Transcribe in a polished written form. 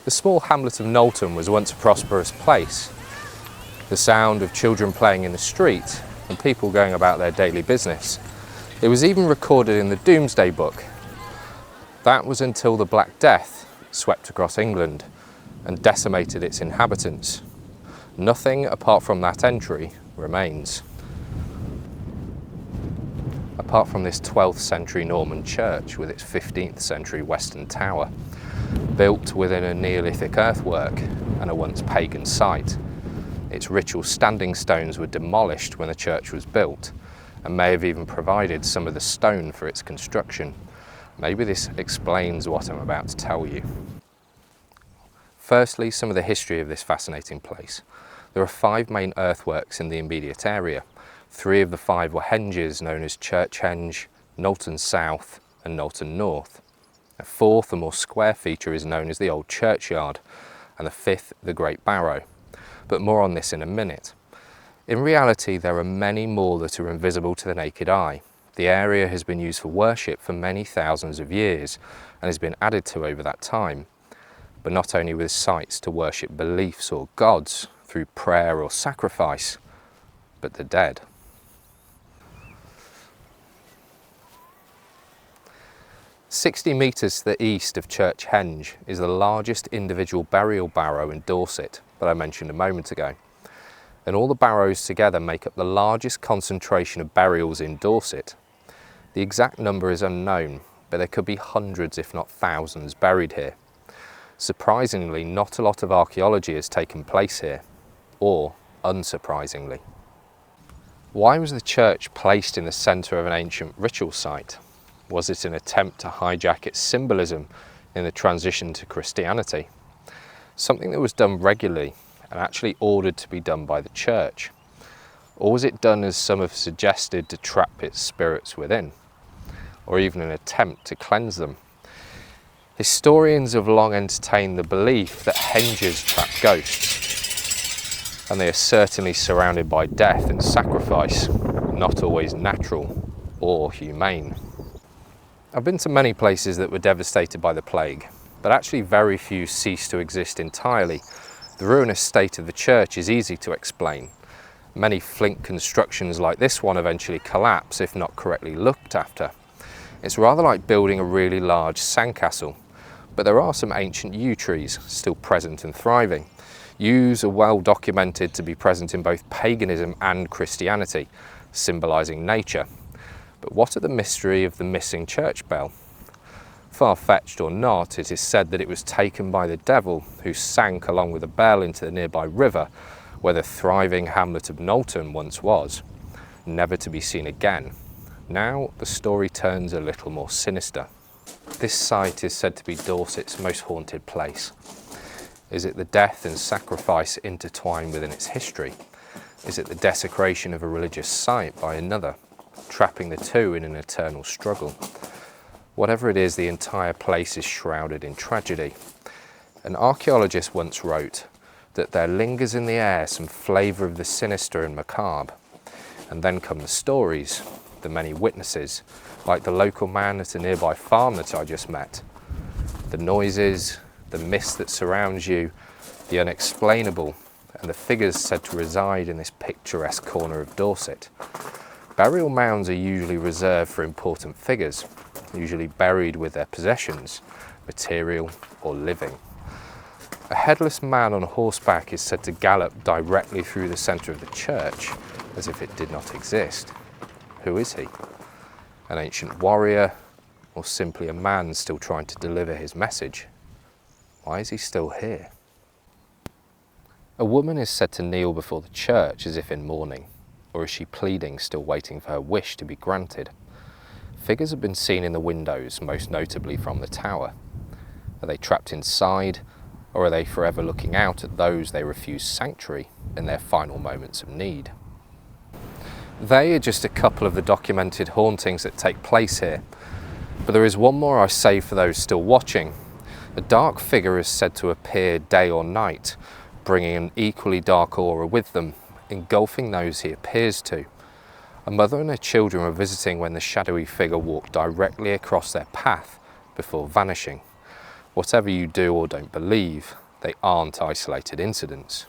The small hamlet of Knowlton was once a prosperous place. The sound of children playing in the street and people going about their daily business. It was even recorded in the Domesday Book. That was until the Black Death swept across England and decimated its inhabitants. Nothing apart from that entry remains. Apart from this 12th century Norman church with its 15th century western tower, built within a Neolithic earthwork and a once pagan site. Its ritual standing stones were demolished when the church was built and may have even provided some of the stone for its construction. Maybe this explains what I'm about to tell you. Firstly, some of the history of this fascinating place. There are 5 main earthworks in the immediate area. 3 of the 5 were henges known as Church Henge, Knowlton South and Knowlton North. A 4th, a more square feature, is known as the Old Churchyard, and the 5th, the Great Barrow. But more on this in a minute. In reality, there are many more that are invisible to the naked eye. The area has been used for worship for many thousands of years and has been added to over that time. But not only with sites to worship beliefs or gods through prayer or sacrifice, but the dead. "60 metres to the east of Church Henge is the largest individual burial barrow in Dorset that I mentioned a moment ago. And all the barrows together make up the largest concentration of burials in Dorset. The exact number is unknown, but there could be hundreds if not thousands buried here. Surprisingly, not a lot of archaeology has taken place here, or unsurprisingly. Why was the church placed in the centre of an ancient ritual site? Was it an attempt to hijack its symbolism in the transition to Christianity? Something that was done regularly and actually ordered to be done by the church? Or was it done, as some have suggested, to trap its spirits within? Or even an attempt to cleanse them? Historians have long entertained the belief that henges trap ghosts, and they are certainly surrounded by death and sacrifice, not always natural or humane. I've been to many places that were devastated by the plague, but actually very few ceased to exist entirely. The ruinous state of the church is easy to explain. Many flint constructions like this one eventually collapse if not correctly looked after. It's rather like building a really large sandcastle, but there are some ancient yew trees still present and thriving. Yews are well documented to be present in both paganism and Christianity, symbolising nature. But what of the mystery of the missing church bell? Far-fetched or not, it is said that it was taken by the devil, who sank along with the bell into the nearby river, where the thriving hamlet of Knowlton once was, never to be seen again. Now the story turns a little more sinister. This site is said to be Dorset's most haunted place. Is it the death and sacrifice intertwined within its history? Is it the desecration of a religious site by another, trapping the two in an eternal struggle? Whatever it is, the entire place is shrouded in tragedy. An archaeologist once wrote that there lingers in the air some flavour of the sinister and macabre. And then come the stories, the many witnesses, like the local man at a nearby farm that I just met. The noises, the mist that surrounds you, the unexplainable, and the figures said to reside in this picturesque corner of Dorset. Burial mounds are usually reserved for important figures, usually buried with their possessions, material or living. A headless man on horseback is said to gallop directly through the centre of the church, as if it did not exist. Who is he? An ancient warrior, or simply a man still trying to deliver his message? Why is he still here? A woman is said to kneel before the church as if in mourning, or is she pleading, still waiting for her wish to be granted? Figures have been seen in the windows, most notably from the tower. Are they trapped inside, or are they forever looking out at those they refuse sanctuary in their final moments of need? They are just a couple of the documented hauntings that take place here, but there is one more I save for those still watching. A dark figure is said to appear day or night, bringing an equally dark aura with them, engulfing those he appears to. A mother and her children were visiting when the shadowy figure walked directly across their path before vanishing. Whatever you do or don't believe, they aren't isolated incidents.